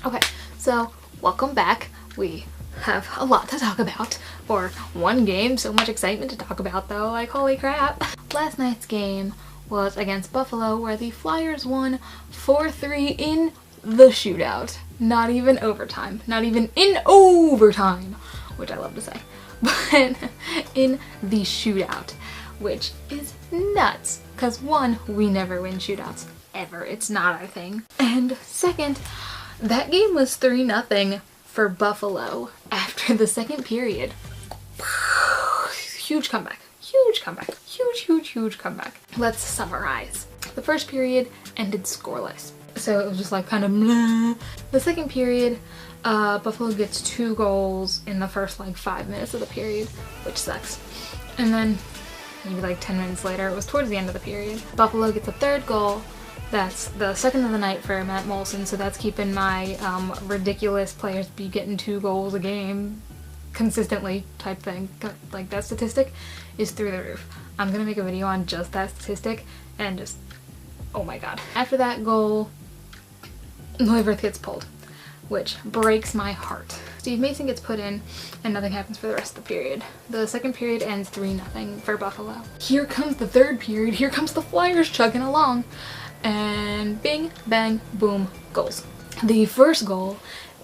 Okay, so welcome back. We have a lot to talk about. For one game, so much excitement to talk about though, like holy crap. Last night's game was against Buffalo where the Flyers won 4-3 in the shootout. Not even overtime. Not even in overtime, which I love to say. But in the shootout, which is nuts. Because one, we never win shootouts. Ever. It's not our thing. And second, that game was 3-0 for Buffalo after the second period. Huge comeback. Huge comeback. Huge comeback. Let's summarize. The first period ended scoreless. So it was just like kind of blah. The second period, Buffalo gets 2 goals in the first like 5 minutes of the period, which sucks. And then maybe like 10 minutes later, it was towards the end of the period, Buffalo gets a 3rd goal. That's the second of the night for Matt Molson, so that's keeping my ridiculous players be getting 2 goals a game consistently type thing. Like, that statistic is through the roof. I'm gonna make a video on just that statistic and just, oh my god. After that goal, Neuwirth gets pulled, which breaks my heart. Steve Mason gets put in and nothing happens for the rest of the period. The second period ends 3-0 for Buffalo. Here comes the third period. Here comes the Flyers chugging along. And bing, bang, boom, goals. The first goal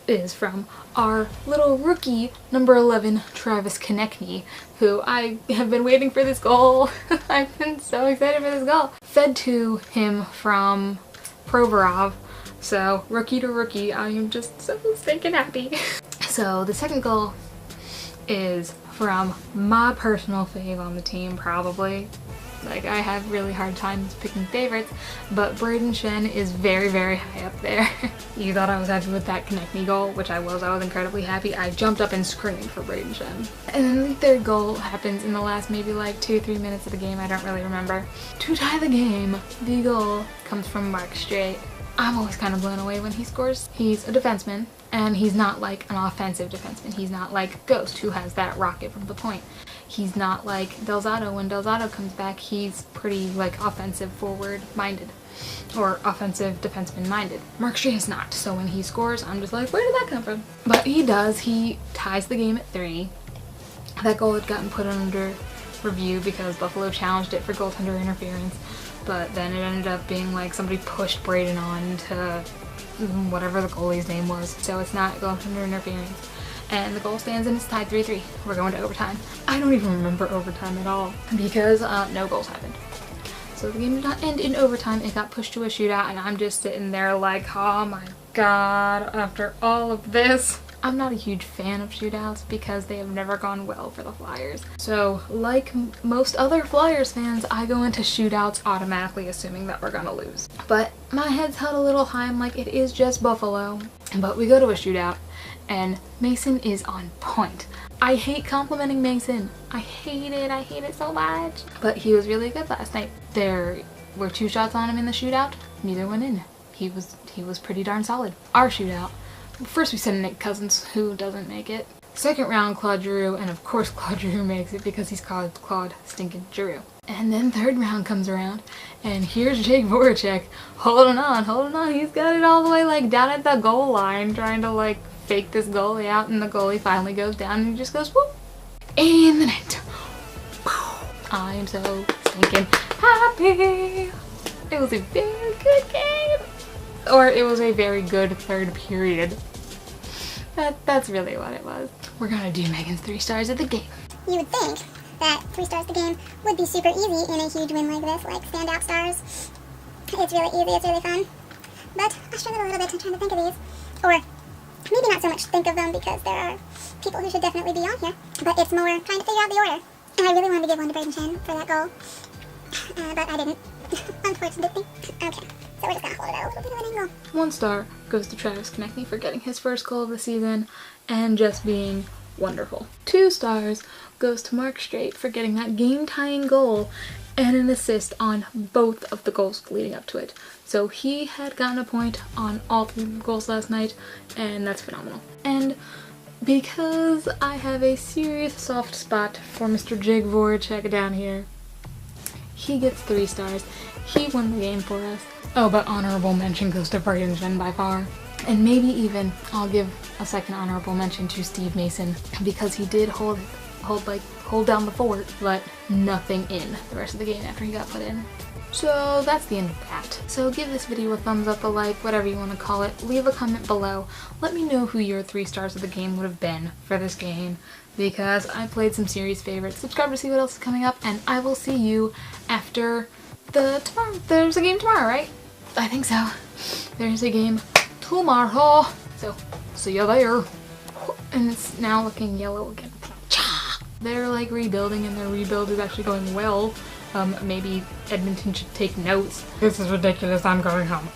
is from our little rookie, number 11, Travis Konechny, who I have been waiting for this goal. I've been so excited for this goal. Fed to him from Provorov. So, rookie to rookie, I am just so stinking happy. So, the second goal is from my personal fave on the team, probably. Like, I have really hard times picking favorites, but Braden Shen is very, very high up there. You thought I was happy with that Konechny goal, which I was. I was incredibly happy. I jumped up and screamed for Braden Shen. And then the third goal happens in the last maybe like 2-3 minutes of the game. I don't really remember. To tie the game, the goal comes from Mark Streit. I'm always kind of blown away when he scores. He's a defenseman, and he's not like an offensive defenseman. He's not like Ghost, who has that rocket from the point. He's not like Delzato. When Delzato comes back, he's pretty like offensive forward minded, or offensive defenseman minded. Mark Streit is not, so when he scores, I'm just like, where did that come from? But he does. He ties the game at 3. That goal had gotten put under review because Buffalo challenged it for goaltender interference. But then it ended up being like somebody pushed Braden on to whatever the goalie's name was. So it's not goaltender interference. And the goal stands and it's tied 3-3. We're going to overtime. I don't even remember overtime at all because no goals happened. So the game did not end in overtime. It got pushed to a shootout and I'm just sitting there like, oh my god, after all of this. I'm not a huge fan of shootouts because they have never gone well for the Flyers. So, like most other Flyers fans, I go into shootouts automatically assuming that we're gonna lose. But my head's held a little high. I'm like, it is just Buffalo. But we go to a shootout and Mason is on point. I hate complimenting Mason. I hate it so much. But he was really good last night. There were 2 shots on him in the shootout. Neither went in. He was pretty darn solid. Our shootout. First we send Nick Cousins, who doesn't make it. Second round, Claude Giroux, and of course Claude Giroux makes it because he's called Claude Stinkin' Giroux. And then third round comes around, and here's Jake Voracek holding on. He's got it all the way like down at the goal line, trying to like fake this goalie out, and the goalie finally goes down and he just goes whoop in the net. I am so stinking happy. It was a very good game. Or it was a very good third period. That's really what it was. We're gonna do Megan's 3 stars of the game. You would think that 3 stars of the game would be super easy in a huge win like this, like standout stars. It's really easy, it's really fun. But I struggled a little bit trying to think of these. Or maybe not so much think of them because there are people who should definitely be on here. But it's more trying to figure out the order. And I really wanted to give one to Braden Shen for that goal. But I didn't, unfortunately. Okay. So we're just gonna hold it at a little bit of an angle. 1 star goes to Travis Konechny for getting his first goal of the season and just being wonderful. 2 stars goes to Mark Streit for getting that game-tying goal and an assist on both of the goals leading up to it. So he had gotten a point on all 3 goals last night, and that's phenomenal. And because I have a serious soft spot for Mr. Jake Voracek down here, he gets 3 stars. He won the game for us. Oh, but honorable mention goes to Braden Shen by far. And maybe even I'll give a second honorable mention to Steve Mason, because he did hold down the fort, but nothing in the rest of the game after he got put in. So that's the end of that. So give this video a thumbs up, a like, whatever you want to call it. Leave a comment below. Let me know who your 3 stars of the game would have been for this game, because I played some series favorites. Subscribe to see what else is coming up, and I will see you after tomorrow. There's a game tomorrow, right? I think so. There's a game tomorrow. So see you there. And it's now looking yellow again. They're like rebuilding, and their rebuild is actually going well. Maybe Edmonton should take notes. This is ridiculous, I'm going home.